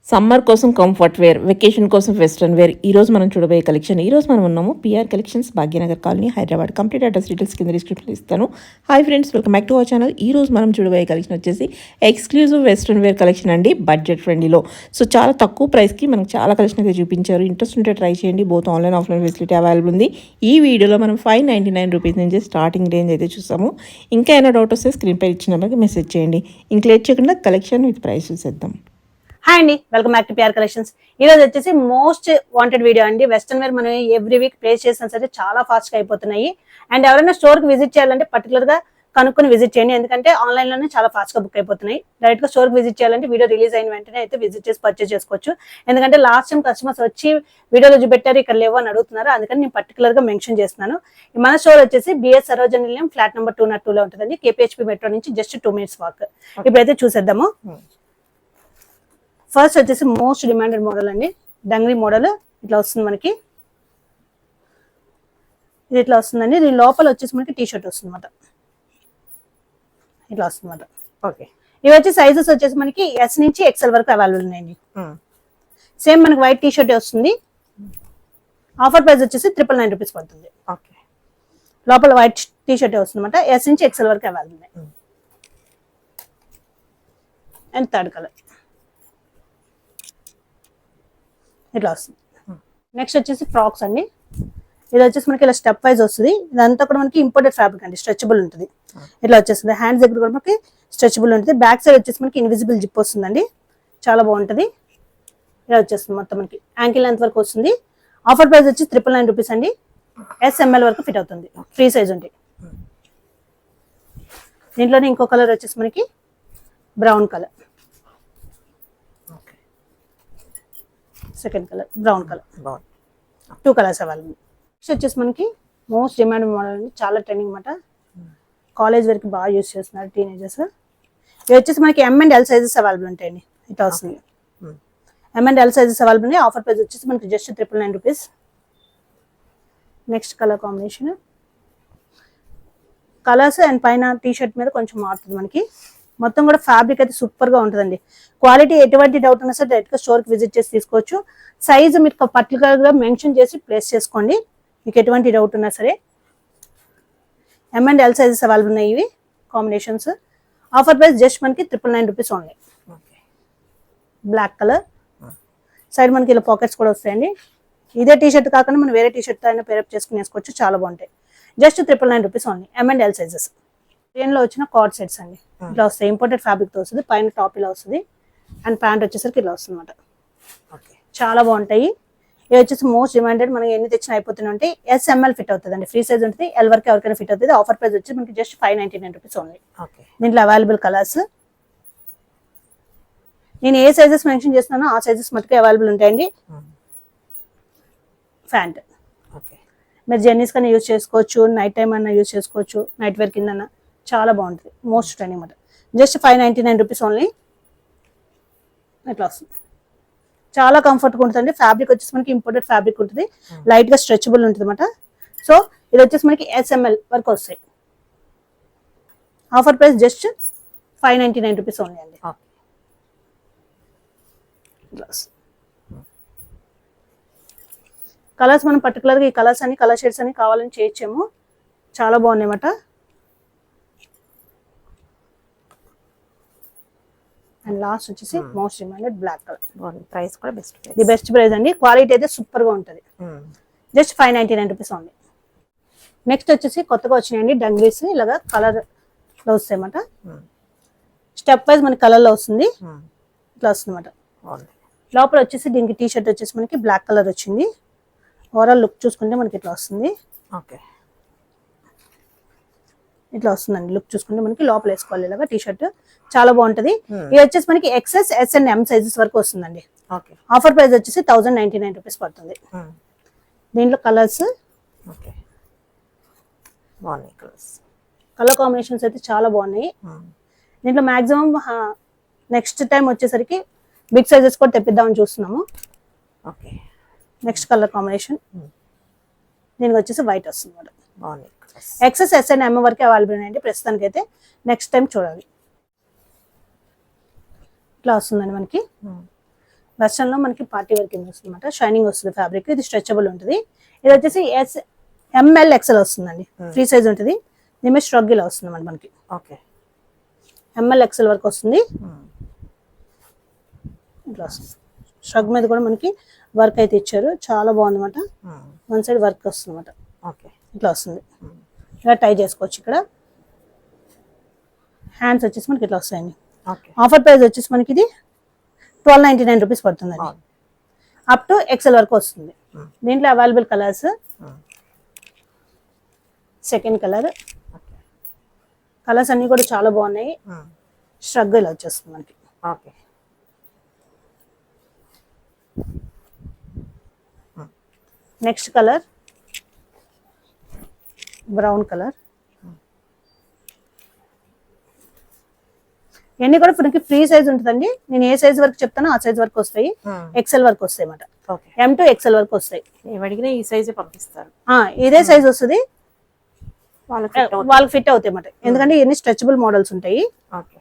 Summer కోసం comfort wear, vacation కోసం western wear. ఈ రోజు మనం చూడబోయే కలెక్షన్. ఈ రోజు మనం ఉన్నాము PR collections, Bhagyanagar colony, Hyderabad. Complete address details కింద డిస్క్రిప్షన్ ఇస్తాను. Hi friends, welcome back to our channel. ఈ రోజు మనం చూడబోయే కలెక్షన్ వచ్చేసి ఎక్స్క్లూజివ్ వెస్ట్రన్ వేర్ కలెక్షన్ అండి, బడ్జెట్ ఫ్రెండ్లీలో. సో చాలా తక్కువ ప్రైస్కి మనకు చాలా కలెక్షన్ అయితే చూపించారు. ఇంట్రెస్ట్ ఉంటే ట్రై చేయండి. Both online offline facility available ఉంది. ఈ వీడియోలో మనం 599 రూపీస్ నుంచి స్టార్టింగ్ రేంజ్ అయితే చూసాము. ఇంకా ఏమైనా డౌట్ వస్తే స్క్రీన్ పై ఇచ్చిన నెంబర్కి మెసేజ్ చేయండి. ఇంకా లేట్ చేయకుండా కలెక్షన్ విత్ ప్రైస్ చూసేద్దాం. హాయ్ అండి, welcome back to PR collections. ఈ రోజు వచ్చేసి మోస్ట్ వాంటెడ్ వీడియో అండి. వెస్టర్న్ వేర్ మనం ఎవ్రీ వీక్ ప్లేస్ చేసినా సరే చాలా ఫాస్ట్ గా అయిపోతున్నాయి. అండ్ ఎవరైనా స్టోర్ కి విజిట్ చేయాలంటే పర్టికులర్ గా కనుక్కొని విజిట్ చేయండి, ఎందుకంటే ఆన్లైన్ లోనే చాలా ఫాస్ట్ గా బుక్ అయిపోతున్నాయి. డైరెక్ట్ గా స్టోర్ కి విజిట్ చేయాలంటే వీడియో రిలీజ్ అయిన వెంటనే అయితే విజిట్ చేసి పర్చేస్ చేసుకోవచ్చు. ఎందుకంటే లాస్ట్ టైం కస్టమర్స్ వచ్చి వీడియోలో చూపెట్టారు, ఇక్కడ లేవు అని అడుగుతున్నారు. అందుకని నేను పర్టికులర్ గా మెన్షన్ చేస్తున్నాను. మన స్టోర్ వచ్చేసి బిఎస్ సరోజని నిలయం, ఫ్లాట్ నెంబర్ 202 లో ఉంటుందండి. కేపీహెచ్పీ మెట్రో నుంచి జస్ట్ 2 minutes వాక్. ఇప్పుడైతే చూసేద్దాము. ఫస్ట్ వచ్చేసి మోస్ట్ డిమాండెడ్ మోడల్ అండి, డంగ్రీ మోడల్. ఇట్లా వస్తుంది మనకి, ఇది ఇట్లా వస్తుందండి. దీని లోపల వచ్చేసి మనకి టీ షర్ట్ వస్తుంది అనమాట. ఇట్లా వస్తుంది అనమాట. ఓకే, ఇవి వచ్చి సైజెస్ వచ్చేసి మనకి ఎస్ నుంచి ఎక్సెల్ వరకు అవైలబుల్ ఉన్నాయండి. సేమ్ మనకి వైట్ టీ షర్ట్ వస్తుంది. ఆఫర్ ప్రైస్ వచ్చేసి 999 రూపీస్ పడుతుంది. ఓకే, లోపల వైట్ టీ షర్ట్ వస్తుంది అనమాట. ఎస్ నుంచి ఎక్సెల్ వరకు అవైలబుల్ ఉన్నాయి. అండ్ థర్డ్ కలర్ ఇట్లా వస్తుంది. నెక్స్ట్ వచ్చేసి ఫ్రాక్స్ అండి. ఇది వచ్చేసి మనకి ఇలా స్టెప్ వైజ్ వస్తుంది. ఇదంతా కూడా మనకి ఇంపోర్టెడ్ ఫ్యాబ్రిక్ అండి, స్ట్రెచబుల్ ఉంటుంది. ఇట్లా వచ్చేస్తుంది. హ్యాండ్స్ దగ్గర కూడా మనకి స్ట్రెచబుల్ ఉంటుంది. బ్యాక్ సైడ్ వచ్చేసి మనకి ఇన్విజిబుల్ జిప్ వస్తుందండి, చాలా బాగుంటుంది. ఇలా వచ్చేస్తుంది మొత్తం మనకి యాంకిల్ లెంత్ వరకు వస్తుంది. ఆఫర్ ప్రైస్ వచ్చి 999 రూపీస్ అండి. SML వరకు ఫిట్ అవుతుంది, ఫ్రీ సైజ్ ఉంది. దీంట్లోనే ఇంకో కలర్ వచ్చేసి మనకి brown colour, second colour brown colour, 2 colours available. Next వచ్చేసి మనకి మోస్ట్ డిమాండ్ మోడల్ అండి, చాలా ట్రెండింగ్ అనమాట. కాలేజ్ వరకు బాగా యూస్ చేస్తున్నారు టీనేజర్స్. ఇది వచ్చేసి మనకి M&L సైజెస్ అవైలబుల్ ఉంటాయండి. ఇట్లా వస్తుంది. M&L సైజెస్ అవైలబుల్ ఉన్నాయి. ఆఫర్ ప్రైస్ వచ్చేసి మనకి just 999 rupees. Next colour combination, colours and పైన టీ షర్ట్ మీద కొంచెం మారుతుంది మనకి. మొత్తం కూడా ఫ్యాబ్రిక్ అయితే సూపర్ గా ఉంటుందండి. క్వాలిటీ ఎటువంటి డౌట్ ఉన్నా సరే డైరెక్ట్ గా స్టోర్ కి విజిట్ చేసి తీసుకోవచ్చు. సైజ్ మీరు పర్టికులర్ గా మెన్షన్ చేసి ప్లేస్ చేసుకోండి, మీకు ఎటువంటి డౌట్ ఉన్నా సరే. M&L సైజెస్ అవైలబుల్ ఉన్నాయి. ఇవి కాంబినేషన్స్. ఆఫర్ ప్రైస్ జస్ట్ మనకి 999 rupees only. Black colour, side మనకి ఇలా పాకెట్స్ కూడా వస్తాయండి. ఇదే టీ షర్ట్ కాకుండా మనం వేరే టీ షర్ట్ అయినా పేరప్ చేసుకుని వేసుకోవచ్చు, చాలా బాగుంటాయి. Just 999 rupees only. M&L sizes. లో వచ్చిన కార్డ్ సెట్స్ అండి, ఇట్లా వస్తాయి. ఇంపోర్టెడ్ ఫ్యాబ్రిక్ తో వస్తుంది. పైన టాప్ ఇలా వస్తుంది అండ్ ప్యాంట్ వచ్చేసరికి ఇలా వస్తుంది అనమాట. చాలా బాగుంటాయి. ఇది వచ్చేసి మోస్ట్ డిమాండెడ్. మనకి ఎన్ని తెచ్చినా అయిపోతున్నాయి ఉంటాయి. SML ఫిట్ అవుతుంది అండి, ఫ్రీ సైజ్ ఉంటుంది. L వరకు ఎవరికైనా ఫిట్ అవుతుంది. ఆఫర్ ప్రైస్ వచ్చి మనకి జస్ట్ 599 రూపీస్ ఓన్లీ. దీంట్లో అవైలబుల్ కలర్స్, నేను ఏ సైజెస్ మెన్షన్ చేస్తున్నానో ఆ సైజెస్ మటుకు అవైలబుల్ ఉంటాయండి. ప్యాంట్ మీరు జర్నీస్ కన్నా యూజ్ చేసుకోవచ్చు, నైట్ టైం అన్నా యూజ్ చేసుకోవచ్చు, నైట్ వేర్ కింద చాలా బాగుంటుంది. మోస్ట్ ట్రెండింగ్ అనమాట. Just 599 rupees only. ఇట్లా వస్తుంది. చాలా కంఫర్ట్గా ఉంటుంది. ఫ్యాబ్రిక్ వచ్చేసి మనకి ఇంపోర్టెడ్ ఫ్యాబ్రిక్ ఉంటుంది. లైట్ గా స్ట్రెచబుల్ ఉంటుంది అనమాట. సో ఇది వచ్చేసి మనకి SML వరకు వస్తాయి. Offer price just 599 rupees only అండి. కలర్స్ మనం పర్టికులర్గా ఈ కలర్స్ అని కలర్ షేడ్స్ అని కావాలని చేయొచ్చాము, చాలా బాగున్నాయి అన్నమాట. అండ్ లాస్ట్ వచ్చేసి most demanded black colour. Price కూడా బెస్ట్ ప్రైస్ అండి. క్వాలిటీ అయితే సూపర్ గా ఉంటుంది. Just 599 rupees only. నెక్స్ట్ వచ్చేసి కొత్తగా వచ్చినాయండి డంగ్రీస్. ఇలాగా కలర్ లో వస్తాయి అన్నమాట. స్టెప్ వైజ్ మనకి కలర్ లో వస్తుంది. ఇట్లా వస్తుంది అన్నమాట. లోపల వచ్చేసి దీనికి టీ షర్ట్ వచ్చేసి మనకి బ్లాక్ కలర్ వచ్చింది. ఓవరాల్ లుక్ చూసుకుంటే మనకి ఇట్లా వస్తుంది. ఇట్లా వస్తుందండి లుక్ చూసుకుంటే. మనకి లోపల వేసుకోవాలి ఇలాగా టీ షర్ట్, చాలా బాగుంటది. ఇది వచ్చేసి మనకి XS, S and M sizes వరకు వస్తుందండి. ఆఫర్ ప్రైస్ వచ్చేసి 1099 రూపీస్ పడుతుంది. దీంట్లో కలర్స్, కలర్ కాంబినేషన్స్ అయితే చాలా బాగున్నాయి. దీంట్లో మాక్సిమం నెక్స్ట్ టైం వచ్చేసరికి బిగ్ సైజెస్ కూడా తెప్పిద్దామని చూస్తున్నాము. నెక్స్ట్ కలర్ కాంబినేషన్, దీనికి వచ్చేసి వైట్ వస్తుంది. XS, S and M వరకు అవైలబుల్ ఉన్నాయండి ప్రస్తుతానికి అయితే. నెక్స్ట్ టైం చూడాలి. ఇట్లా వస్తుందండి మనకి. వెస్ట్రన్ లో మనకి పార్టీ వేర్ కింద వస్తుంది అనమాట. షైనింగ్ వస్తుంది ఫ్యాబ్రిక్. ఇది స్ట్రెచబుల్ ఉంటుంది. ఇది వచ్చేసి ఎంఎల్ ఎక్సెల్ వస్తుందండి. ఫ్రీ సైజ్ ఉంటుంది. దీని మీద స్ట్రగ్ ఇలా వస్తుంది అన్నమాట మనకి. ఓకే. ఎంఎల్ ఎక్సెల్ వరకు వస్తుంది. ఇట్లా వస్తుంది. స్ట్రగ్ మీద కూడా మనకి వర్క్ అయితే ఇచ్చారు. చాలా బాగుంది అనమాట. వన్ సైడ్ వర్క్ వస్తుంది అనమాట. ఓకే. ఇట్లా వస్తుంది. ఇలా టై చేసుకోవచ్చు. ఇక్కడ హ్యాండ్స్ వచ్చేసి మనకి ఇట్లా వస్తాయండి. ఓకే. ఆఫర్ ప్రైస్ వచ్చేసి మనకి ఇది 1299 రూపీస్ పడుతుందండి. అప్ టు ఎక్సెల్ వరకు వస్తుంది. దీంట్లో available colours, second colour, colours అన్ని కూడా చాలా బాగున్నాయి. స్ట్రగ్ ఇలా వచ్చేస్తుంది మనకి. Okay. Next colour brown colour. ఇవన్నీ కూడా మనకి ఫ్రీ సైజ్ ఉంటుందండి. నేను ఏ సైజ్ వరకు చెప్తానో ఆ సైజ్ వరకు వస్తాయి. ఎక్సెల్ వరకు వస్తాయి అన్నమాట. ఓకే. ఎం టు ఎక్సెల్ వరకు వస్తాయి. ఏం అడిగినా ఈ సైజే పంపిస్తారు. ఇదే సైజ్ వస్తుంది. వాళ్ళకి ఫిట్ అవుతాయి అన్నమాట. ఎందుకంటే ఇవన్నీ స్ట్రెచబుల్ మోడల్స్ ఉంటాయి. ఓకే.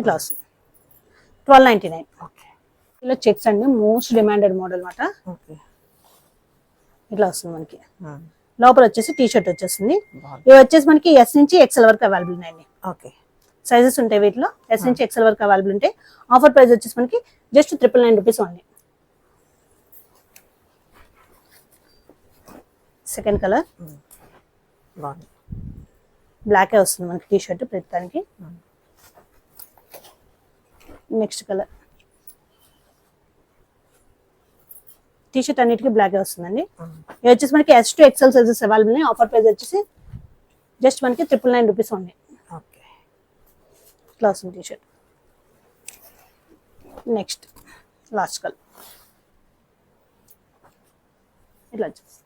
ఇట్లా వస్తుంది. 1299. ఓకే. ఇలా చెక్స్ అండి, మోస్ట్ డిమాండెడ్ మోడల్ అన్నమాట. ఓకే. ఇట్లా వస్తుంది మనకి. లోపల వచ్చేసి టీ షర్ట్ వచ్చేస్తుంది. ఇవి వచ్చేసి మనకి ఎస్ నుంచి ఎక్సెల్ వరకు అవైలబుల్ ఉన్నాయండి. ఓకే. సైజెస్ ఉంటాయి వీటిలో. ఎస్ నుంచి ఎక్సెల్ వరకు అవైలబుల్ ఉంటాయి. ఆఫర్ ప్రైస్ వచ్చేసి మనకి just 999 rupees only. Second colour బ్లాకే వస్తుంది మనకి టీ షర్ట్ ప్రతిదానికి. నెక్స్ట్ కలర్ టీ షర్ట్ అన్నిటికీ బ్లాకే వస్తుందండి. ఇది వచ్చేసి మనకి S to XL sizes available ఉన్నాయి. ఆఫర్ ప్రైస్ వచ్చేసి జస్ట్ మనకి 999 రూపీస్ ఓన్లీ. ఓకే. ఇట్లా వస్తుంది T shirt. Next last colour ఇట్లా వచ్చేసి.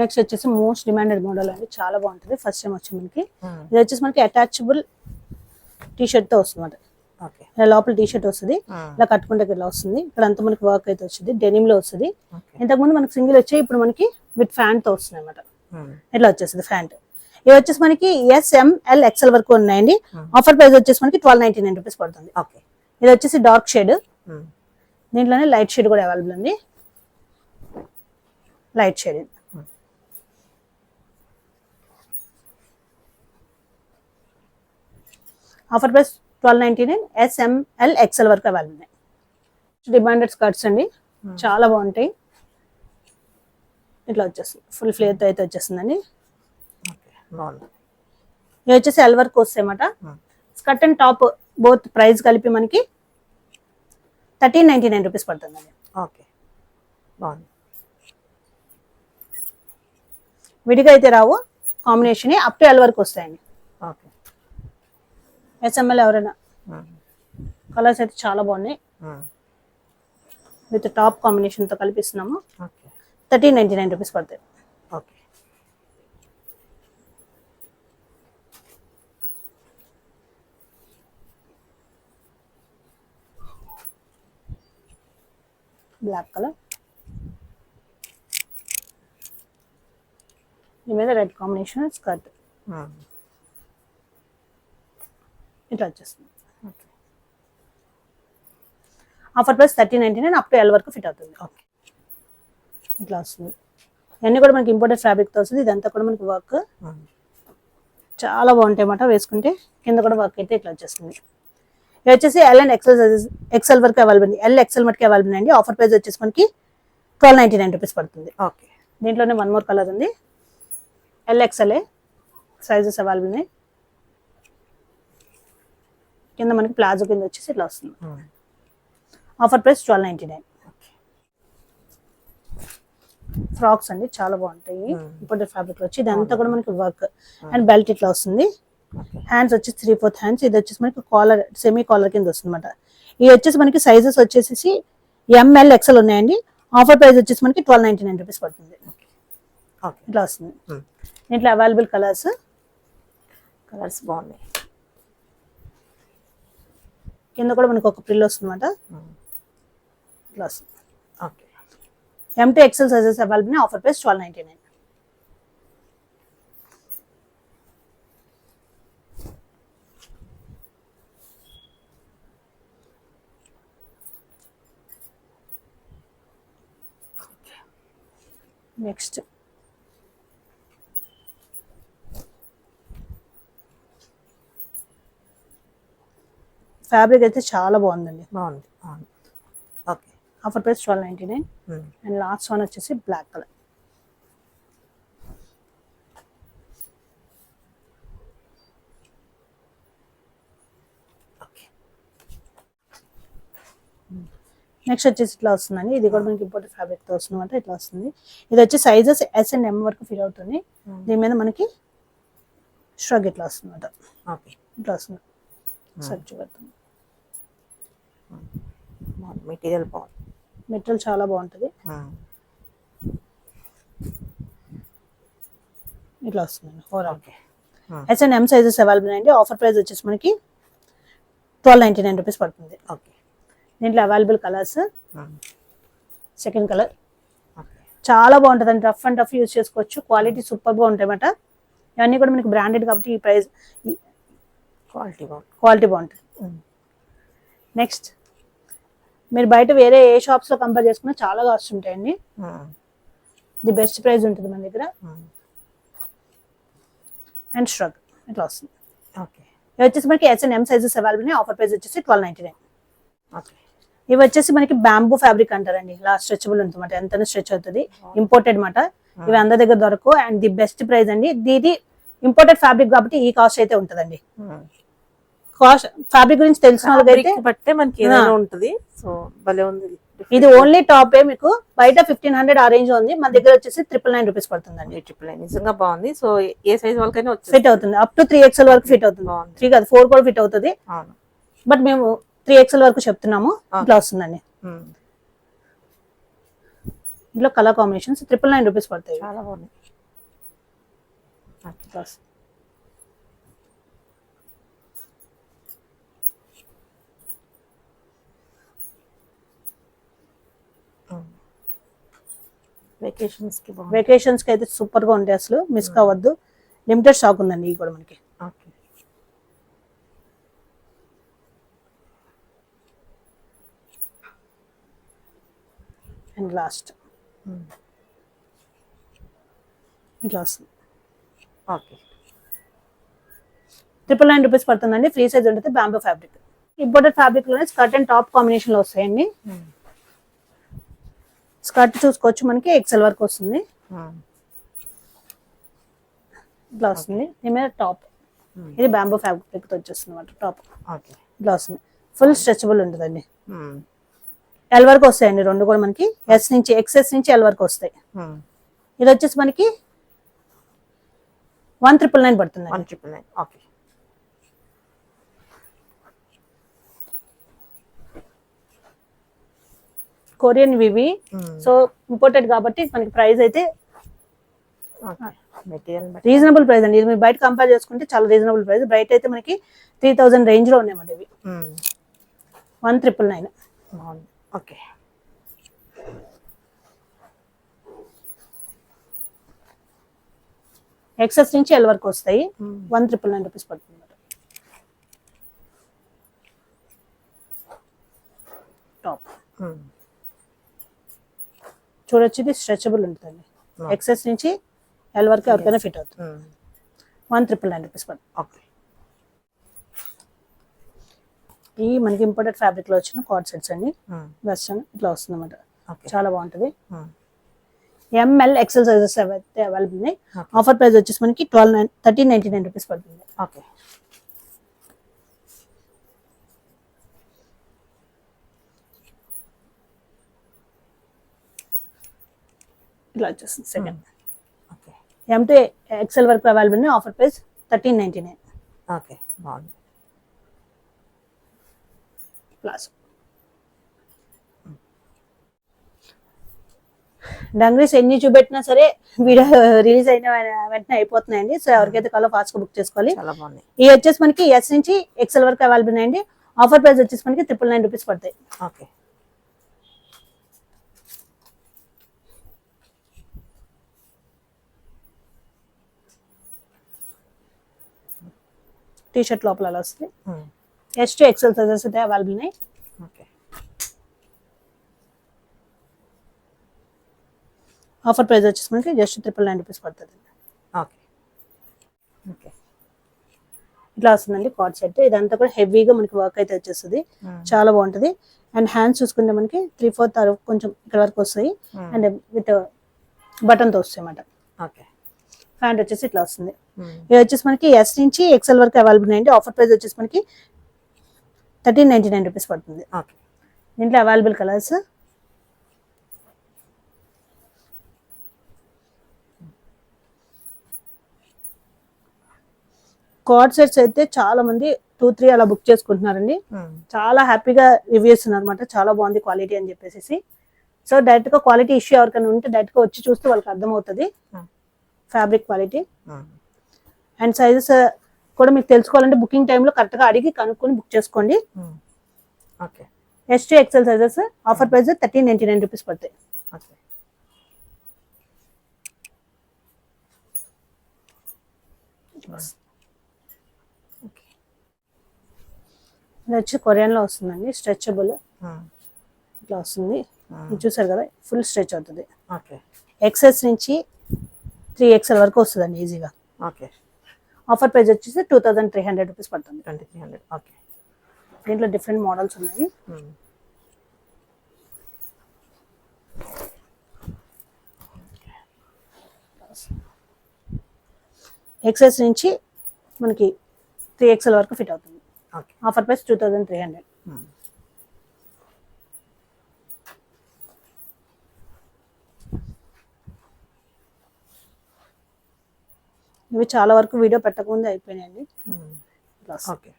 నెక్స్ట్ వచ్చేసి మోస్ట్ డిమాండెడ్ మోడల్ అండి. చాలా బాగుంటుంది. ఫస్ట్ టైం వచ్చింది మనకి. ఇది వచ్చేసి మనకి అటాచబుల్ టీ షర్ట్ తో వస్తుంది అనమాట. ఇలా లోపల టీ షర్ట్ వస్తుంది. ఇలా కట్టుకుంటే ఇలా వస్తుంది. ఇక్కడ అంతా మనకి వర్క్ అయితే వచ్చింది. డెనిమ్ లో వస్తుంది. ఇంతకుముందు మనకి సింగిల్ వచ్చాయి. ఇప్పుడు మనకి విత్ ఫ్యాంట్ తో వస్తుంది అనమాట. ఇట్లా వచ్చేస్తుంది ఫ్యాంట్. ఇవి వచ్చేసి మనకి ఎస్ఎంఎల్ ఎక్సెల్ వరకు ఉన్నాయండి. ఆఫర్ ప్రైస్ వచ్చేసి మనకి 1299 రూపీస్ పడుతుంది. ఇది వచ్చేసి డార్క్ షేడ్. దీంట్లోనే లైట్ షేడ్ కూడా అవైలబుల్ ఉంది. లైట్ షేడ్ ఇది. Offer price 1299. ఎస్ఎంఎల్ ఎక్సెల్ వరకు అవైలబుల్ ఉన్నాయి. డిమాండెడ్ స్కర్ట్స్ అండి. చాలా బాగుంటాయి. ఇట్లా వచ్చేస్తుంది. ఫుల్ ఫ్లేర్ తో అయితే వచ్చేస్తుందండి. ఇది వచ్చేసి ఎల్ వరకు వస్తాయి అన్నమాట. Skirt and top both price కలిపి మనకి 1399 రూపీస్ పడుతుందండి. ఓకే. బాగుంది. విడిగా అయితే రావు. కాంబినేషన్ అప్ టు ఎల్ వరకు వస్తాయండి. ఓకే. ఎస్ఎంఎల్ ఎవరైనా కలర్స్ అయితే చాలా బాగున్నాయి. విత్ టాప్ కాంబినేషన్ తో కల్పిస్తున్నాము. 1399 రూపీస్ పడతాయి. ఓకే. బ్లాక్ కలర్, దీని మీద రెడ్ కాంబినేషన్ స్కర్ట్ ఇట్లా వచ్చేస్తుంది. Offer price 1399. Up to L వరకు ఫిట్ అవుతుంది. ఓకే. ఇట్లా వస్తుంది. ఇవన్నీ కూడా మనకి ఇంపోర్టెడ్ ఫ్యాబ్రిక్ తో వస్తుంది. ఇదంతా కూడా మనకి వర్క్ చాలా బాగుంటాయి అన్నమాట. వేసుకుంటే కింద కూడా వర్క్ అయితే ఇట్లా వచ్చేస్తుంది. ఇది వచ్చేసి ఎల్ అండ్ ఎక్సెల్ వరకు అవైలబుల్ ఉంది. ఎల్ ఎక్సెల్ మటుకు అవైలబుల్ అండి. ఆఫర్ ప్రైస్ వచ్చేసి మనకి 1299 రూపీస్ పడుతుంది. ఓకే. దీంట్లోనే వన్ మోర్ కలర్ ఉంది. ఎల్ ఎక్సెల్ సైజెస్ అవైలబుల్ ఉన్నాయి. కింద మనకి ప్లాజో కింద వచ్చేసి ఇట్లా వస్తుంది. Offer price 1299. ఫ్రాక్స్ అండి చాలా బాగుంటాయి. ఇంపోర్టెడ్ ఫ్యాబ్రిక్ వచ్చి ఇదంతా కూడా మనకి వర్క్ అండ్ బెల్ట్ ఇట్లా వస్తుంది. హ్యాండ్స్ వచ్చేసి 3/4 హ్యాండ్స్. ఇది వచ్చేసి మనకి కాలర్ సెమీ కాలర్ కింద వస్తుంది అనమాట. ఇది వచ్చేసి మనకి సైజెస్ వచ్చేసి ఎంఎల్ ఎక్సెల్ ఉన్నాయండి. ఆఫర్ ప్రైస్ వచ్చేసి మనకి 1299 రూపీస్ పడుతుంది. ఇట్లా వస్తుంది. దీంట్లో అవైలబుల్ కలర్స్ బాగున్నాయి. కింద కూడా మనకి ఒక ప్రిల్ వస్తుంది అనమాట. ఇట్లా వస్తుంది. Okay. M to XL sizes available. Offer price 1299. Next fabric అయితే చాలా బాగుందండి. బాగుంది. బాగుంది. Okay. Offer price 1299. And last one వచ్చేసి బ్లాక్ కలర్. ఓకే. నెక్స్ట్ వచ్చేసి ఇట్లా వస్తుందండి. ఇది కూడా మనకి ఇంపోర్టెడ్ ఫ్యాబ్రిక్ తో వస్తుంది అంటే ఇట్లా వస్తుంది. ఇది వచ్చి సైజెస్ S అండ్ M వరకు ఫిట్ అవుతుంది. దీని మీద మనకి స్ట్రగ్ ఇట్లా వస్తుంది అనమాట. ఓకే. ఇట్లా వస్తుంది. సర్చ్ పెడుతుంది. మెటీరియల్ బాగుంది. మెటీరియల్ చాలా బాగుంటుంది. ఇట్లా వస్తుంది. Okay. S and M sizes available అండి. ఆఫర్ ప్రైస్ వచ్చేసి మనకి 1299 రూపీస్ పడుతుంది. ఓకే. దీంట్లో available colours. Second colour okay. చాలా బాగుంటుంది అండి. రఫ్ అండ్ టఫ్ యూజ్ చేసుకోవచ్చు. క్వాలిటీ సూపర్ గా ఉంటాయి అన్నమాట. ఇవన్నీ కూడా మనకి బ్రాండెడ్ కాబట్టి ఈ ప్రైస్ క్వాలిటీ బాగుంటుంది. నెక్స్ట్ మీరు బయట వేరే ఏ షాప్స్ లో కంపేర్ చేసుకున్నా చాలా కాస్ట్ ఉంటాయండి. ది బెస్ట్ ప్రైస్ ఉంటుంది మన దగ్గర. అండ్ స్ట్రగ్ ఇట్లా వస్తుంది. ఓకే. ఇవి వచ్చేసి మనకి S and M sizes available ఉన్నాయి. ఆఫర్ ప్రైస్ వచ్చేసి 1299. ఓకే. ఇవి వచ్చేసి మనకి బ్యాంబూ ఫ్యాబ్రిక్ అంటారండి. ఇలా స్ట్రెచబుల్ ఉంటుంది, ఎంతైనా స్ట్రెచ్ అవుతుంది. ఇంపోర్టెడ్ మాట. ఇవి అందరి దగ్గర దొరకవు. అండ్ ది బెస్ట్ ప్రైస్ అండి. ఇది ఇంపోర్టెడ్ ఫ్యాబ్రిక్ కాబట్టి ఈ కాస్ట్ అయితే ఉంటుందండి. కాస్ట్ ఫ్యాబ్రిక్ గురించి తెలిసిన వాళ్ళకైతే బట్టే మనకి ఏదైనా ఉంటుంది. సో భలే ఉంది. ఇది ఓన్లీ టాప్ మీకు బయట 1500 ఆ రేంజ్ ఉంది. మన దగ్గర వచ్చేసి 999 రూపీస్ పడుతుందండి. 999 నిజంగా బాగుంది. సో ఏ సైజ్ వాళ్ళకైనా ఫిట్ అవుతుంది. అప్ టు 3XL వరకు ఫిట్ అవుతుంది. 3 కాదు 4 కూడా ఫిట్ అవుతుంది. బట్ మేము 3XL వరకు చెప్తున్నాము. ఇట్లా వస్తుందండి. ఇందులో కలర్ కాంబినేషన్స్ 999 రూపీస్ పడతాయి. చాలా బాగుంది. వెకేషన్స్ కి అయితే సూపర్ గా ఉంటాయి. అసలు మిస్ కావద్దు. లిమిటెడ్ స్టాక్ ఉందండి ఇవి కూడా మనకి. ఓకే. అండ్ లాస్ట్ ఇట్లా వస్తుంది. ఓకే. 999 రూపీస్ పడుతుందండి. ఫ్రీ సైజ్ ఉంటుంది. Bamboo fabric. ఇంపోర్టెడ్ ఫ్యాబ్రిక్ లోనే స్కర్ట్ అండ్ టాప్ కాంబినేషన్ లో వస్తాయండి. స్కర్ట్ చూసుకోవచ్చు మనకి XL వరకు వస్తుంది. ఇట్లా వస్తుంది. దీని మీద టాప్ ఇది బ్యాంబూ ఫ్యాబ్రిక్ తో వచ్చేస్తుంది అన్నమాట. టాప్ ఇట్లా వస్తుంది. ఫుల్ స్ట్రెచబుల్ ఉంటుందండి. L వరకు వస్తాయండి రెండు కూడా మనకి. S నుంచి XS నుంచి L వరకు వస్తాయి. ఇది వచ్చేసి మనకి 1999 పడుతుంది. 1999. ఓకే. కొరియన్ వివి. సో ఇంపోర్టెడ్ కాబట్టి మనకి ప్రైస్ అయితే రీజనబుల్ ప్రైస్ అండి. ఇది మీరు బయట కంపేర్ చేసుకుంటే చాలా రీజనబుల్ ప్రైస్. బయట అయితే మనకి 3000 రేంజ్ లో ఉన్నాయి ఇవి. 1999. ఓకే. XS నుంచి L వరకు వస్తాయి. 1999 రూపీస్ పడుతుంది. టాప్ చూడొచ్చు. ఇది స్ట్రెచబుల్ ఉంటుందండి. XS నుంచి L వరకు ఎవరికైనా ఫిట్ అవుతుంది. 1999 రూపీస్ పడుతుంది. ఓకే. ఈ మనకి ఇంపోర్టెడ్ ఫ్యాబ్రిక్ లో వచ్చిన కార్డ్ సెట్స్ అండి. వెస్టర్న్ ఇట్లా వస్తుంది అన్నమాట. చాలా బాగుంటుంది. ML XL సైజెస్ అయితే అవైలబుల్ ఉన్నాయి. ఆఫర్ ప్రైస్ వచ్చేసి మనకి 1399 రూపీస్ పడుతుంది. ఓకే. ఇట్లా వచ్చేస్తుంది. Second okay. M to XL వరకు అవైలబుల్ ఉన్నాయి. Offer price 1399. ఓకే. బాగుంది. ప్లాస్ డంగ్రీస్ ఎన్ని చూపెట్టినా సరే వీడియో రిలీజ్ అయిన వెంటనే అయిపోతున్నాయండి. సో ఎవరికైతే కాలో ఫాస్ట్ గా బుక్ చేసుకోవాలి. ఇవి వచ్చేసి మనకి S నుంచి XL వరకు అవైలబుల్ ఉన్నాయండి. ఆఫర్ ప్రైస్ వచ్చేసి మనకి 999 రూపీస్ పడతాయి. ఓకే. టీ షర్ట్ లోపల అలా వస్తుంది. S to XL సైజెస్ అయితే అవైలబుల్ ఉన్నాయి. ఓకే. ఆఫర్ ప్రైస్ వచ్చేసి మనకి జస్ట్ 999 రూపీస్ పడుతుంది. Okay okay. ఇట్లా వస్తుందండి కార్డ్ సెట్. ఇదంతా కూడా హెవీగా మనకి వర్క్ అయితే వచ్చేస్తుంది, చాలా బాగుంటుంది. అండ్ హ్యాండ్స్ చూసుకుంటే మనకి 3/4 కొంచెం ఇక్కడ వరకు వస్తాయి అండ్ విత్ బటన్తో వస్తాయి అన్నమాట. ఓకే. ప్యాంట్ వచ్చేసి ఇట్లా వస్తుంది. ఇది వచ్చేసి మనకి ఎస్ నుంచి ఎక్సెల్ వరకు అవైలబుల్ ఉన్నాయండి. ఆఫర్ ప్రైస్ వచ్చేసి మనకి 1399 రూపీస్ పడుతుంది. ఓకే. దీంట్లో అవైలబుల్ కలర్స్ కార్డ్ సెట్స్ అయితే చాలా మంది 2-3 అలా బుక్ చేసుకుంటున్నారండి. చాలా హ్యాపీగా రివ్యూ ఇస్తున్నారు అనమాట, చాలా బాగుంది క్వాలిటీ అని చెప్పేసి. సో డైరెక్ట్ గా క్వాలిటీ ఇష్యూ ఎవరికైనా ఉంటే డైరెక్ట్ గా వచ్చి చూస్తే వాళ్ళకి అర్థమవుతుంది ఫ్యాబ్రిక్ క్వాలిటీ. అండ్ సైజెస్ కూడా మీకు తెలుసుకోవాలంటే బుకింగ్ టైంలో కరెక్ట్ గా అడిగి కనుక్కొని బుక్ చేసుకోండి. Okay. S to XL sizes offer price 1399 rupees పడతాయి. ఓకే. ఇది వచ్చి కొరియన్ లో వస్తుందండి, స్ట్రెచబుల్ ఇట్లా వస్తుంది. ఇది చూసారు కదా, ఫుల్ స్ట్రెచ్ అవుతుంది. ఓకే. ఎక్సెస్ నుంచి 3XL వరకు వస్తుందండి ఈజీగా. ఓకే. ఆఫర్ ప్రైస్ వచ్చేసి 2300 రూపీస్ పడుతుంది. 2300. ఓకే. దీంట్లో డిఫరెంట్ మోడల్స్ ఉన్నాయి. ఎక్సెస్ నుంచి మనకి 3XL వరకు ఫిట్ అవుతుంది. ఓకే. Offer price 2300. ఇవి చాలా వరకు వీడియో పెట్టకముందే అయిపోయినాయండి. ఓకే.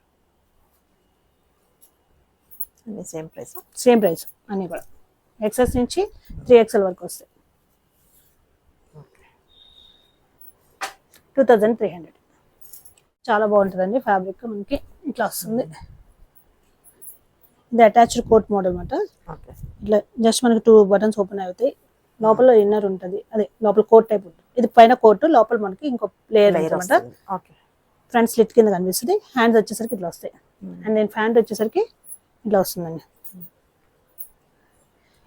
అన్ని సేమ్ ప్రైస్. సేమ్ ప్రైస్ అన్ని కూడా ఎక్సెస్ నుంచి 3XL వరకు వస్తాయి. 2300. చాలా బాగుంటుందండి ఫ్యాబ్రిక్, మనకి ఇట్లా వస్తుంది. ఇది అటాచ్డ్ కోట్ మోడల్ అనమాట. ఓకే. ఇట్లా జస్ట్ మనకి 2 బటన్స్ ఓపెన్ అవుతాయి. లోపల ఇన్నర్ ఉంటుంది, అదే లోపల కోట్ టైప్ ఉంటుంది. ఇది పైన కోట్, లోపల మనకి ఇంకో లేయర్ అనమాట. ఓకే. ఫ్రంట్ స్లిట్ కింద కనిపిస్తుంది. హ్యాండ్స్ వచ్చేసరికి ఇట్లా వస్తాయి. అండ్ దెన్ ప్యాంట్ వచ్చేసరికి ఇట్లా వస్తుందండి.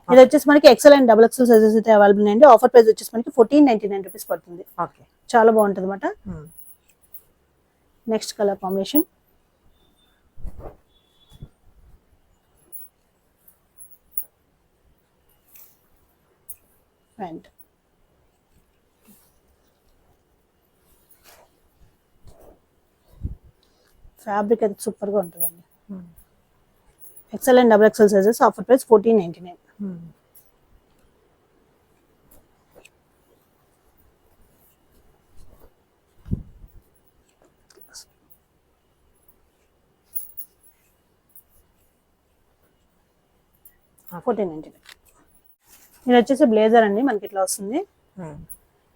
ఇది వచ్చేసి మనకి XL అండ్ XXL సైజెస్ అయితే అవైలబుల్ ఉన్నాయండి. ఆఫర్ ప్రైస్ వచ్చేసి మనకి 1499 రూపీస్ పడుతుంది. ఓకే. చాలా బాగుంటుంది అనమాట. Next colour combination pant. Fabric అయితే సూపర్ గా ఉంటుందండి. XL and XXL sizes offer price 1499. ఇది వచ్చేసి బ్లేజర్ అండి, మనకి ఇట్లా వస్తుంది.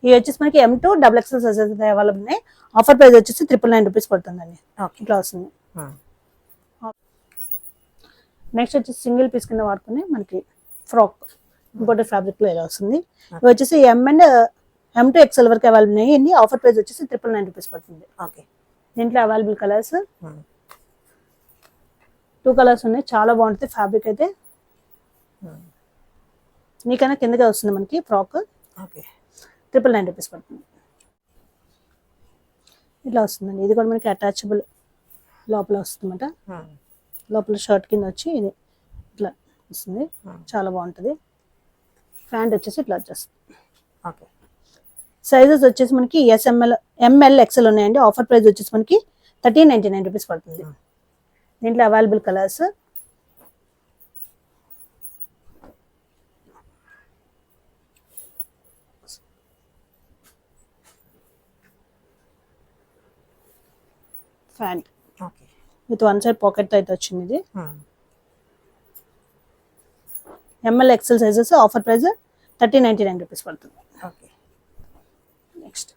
ఇది వచ్చేసి మనకి M2 XXL సైజెస్ అవైలబుల్ ఉన్నాయి. ఆఫర్ ప్రైస్ వచ్చేసి 999 రూపీస్ పడుతుందండి. ఇట్లా వస్తుంది. నెక్స్ట్ వచ్చేసి సింగిల్ పీస్ కింద వాడుకుని మనకి ఫ్రాక్ ఇంపోర్టెడ్ ఫ్యాబ్రిక్ లో ఇలా వస్తుంది. ఇది వచ్చేసి M2 XL వరకు అవైలబుల్ ఉన్నాయి. ఆఫర్ ప్రైస్ వచ్చేసి 999 రూపీస్ పడుతుంది. ఓకే. దీంట్లో అవైలబుల్ కలర్స్ 2 కలర్స్ ఉన్నాయి. చాలా బాగుంటుంది ఫ్యాబ్రిక్ అయితే. నీకైనా కిందకే వస్తుంది మనకి ఫ్రాక్. ఓకే. 999 రూపీస్ పడుతుంది. ఇట్లా వస్తుందండి. ఇది కూడా మనకి అటాచబుల్ లోపల వస్తుందన్నమాట. లోపల షర్ట్ కింద వచ్చి ఇది ఇట్లా వస్తుంది, చాలా బాగుంటుంది. ప్యాంట్ వచ్చేసి ఇట్లా వచ్చేస్తుంది. ఓకే. సైజెస్ వచ్చేసి మనకి ML XL ఉన్నాయండి. ఆఫర్ ప్రైస్ వచ్చేసి మనకి 1399 రూపీస్ పడుతుంది. దీంట్లో available colours pant okay. With 1 side pocket అయితే వచ్చింది. ఇది ML XL sizes offer price 1399 rupees పడుతుంది. ఓకే. Next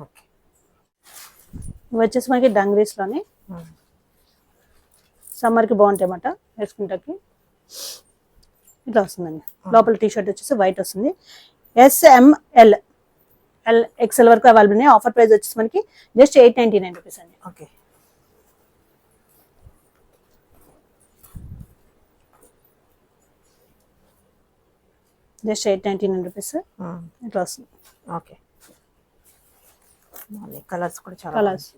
okay. ఇవి వచ్చేసి మనకి డంగ్రీస్ లోనే సమ్మర్ కి బాగుంటాయి అన్నమాట వేసుకుంటాకి. ఇట్లా వస్తుందండి. లోపల టీ షర్ట్ వచ్చేసి వైట్ వస్తుంది. SML XL వరకు అవైలబుల్ ఉన్నాయి. ఆఫర్ ప్రైస్ వచ్చేసి మనకి జస్ట్ 899 రూపీస్ అండి. ఓకే. జస్ట్ 899 రూపీస్ ఇట్లా వస్తుంది. ఓకే. బాగుంది. కలర్స్ కూడా చాలా కలర్స్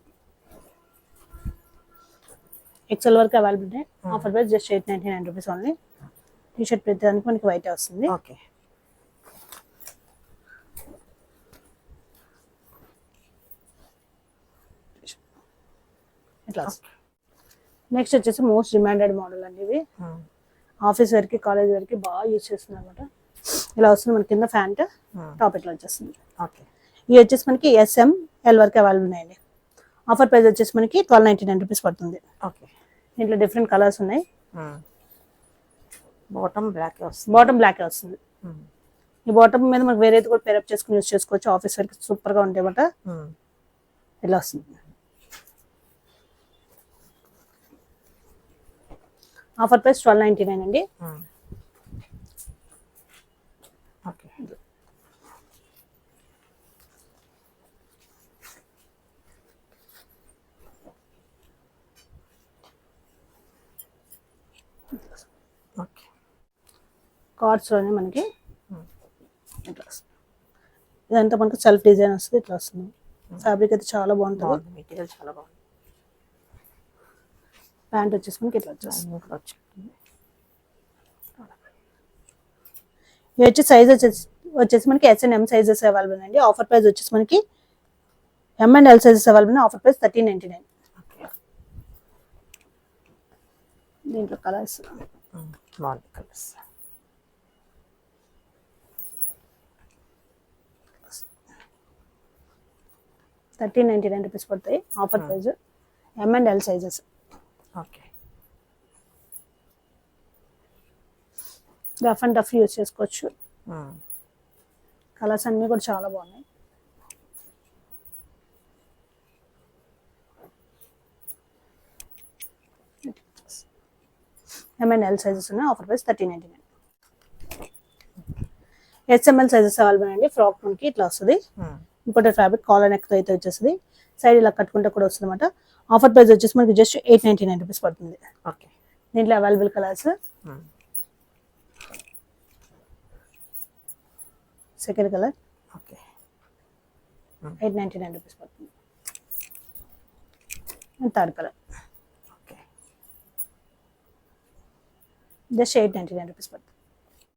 ఎక్సెల్ వరకు అవైలబుల్ ఉన్నాయి. Offer price just 899 rupees only. Tea shirt ప్రతిదానికి మనకి వైట్ వస్తుంది. ఓకే. ఇట్లా నెక్స్ట్ వచ్చేసి మోస్ట్ డిమాండెడ్ మోడల్ అండి ఇవి. ఆఫీస్ వేర్కి కాలేజ్ వేర్కి బాగా యూజ్ చేస్తుంది అనమాట. ఇలా వస్తుంది మన కింద ప్యాంట్, టాప్ ఇట్లా వచ్చేస్తుంది. ఓకే. ఇవి వచ్చేసి మనకి SM L వరకు అవైలబుల్ ఉన్నాయండి. ఆఫర్ ప్రైస్ వచ్చేసి మనకి 1299 రూపీస్ పడుతుంది. ఓకే. దీంట్లో డిఫరెంట్ కలర్స్ ఉన్నాయి. బాటమ్ బ్లాక్ వస్తుంది. బాటమ్ బ్లాక్ వస్తుంది. ఈ బాటమ్ మీద మనకి వేరేది కూడా పేరప్ చేసుకుని యూజ్ చేసుకోవచ్చు. ఆఫీస్ వేర్కి సూపర్గా ఉంటాయి అన్నమాట. ఇలా వస్తుంది. ఆఫర్ ప్రైస్ 1299 అండి. ఓకే. ఓకే. కార్డ్స్లోనే మనకి ఇట్లా వస్తుంది. ఇదంతా మనకి సెల్ఫ్ డిజైన్ వస్తుంది. ఇట్లా వస్తుంది. ఫ్యాబ్రిక్ అయితే చాలా బాగుంటుంది. మెటీరియల్ చాలా బాగుంది. ప్యాంట్ వచ్చేసి మనకి ఇట్లా వచ్చేస్తుంది. ఇది వచ్చి సైజ్ వచ్చేసి మనకి S&M సైజెస్ అవైలబుల్ అండి. ఆఫర్ ప్రైస్ వచ్చేసి మనకి M and L sizes available ఉన్నాయి. Offer price 1399. దీంట్లో కలర్స్ బాగుంది. కలర్స్ 1399 రూపీస్ పడతాయి. Offer price M and L sizes. Okay. Rough and tough use చేసుకోవచ్చు. కలర్స్ అన్నీ కూడా చాలా బాగున్నాయి. M and L సైజెస్ ఉన్నాయి. Offer price 1399. SML sizes available అండి. ఫ్రాక్ మనకి ఇట్లా వస్తుంది. ఇంపోర్టెడ్ ఫ్యాబ్రిక్ కాలర్ నెక్ తో అయితే వచ్చేస్తుంది. సైడ్ ఇలా కట్టుకుంటే కూడా వస్తుంది అనమాట. ఆఫర్ ప్రైస్ వచ్చేసి మనకి జస్ట్ 899 రూపీస్ పడుతుంది. ఓకే. దీంట్లో available colours second colour okay. 899 rupees పడుతుంది. Third colour okay. Just 899 rupees పడుతుంది.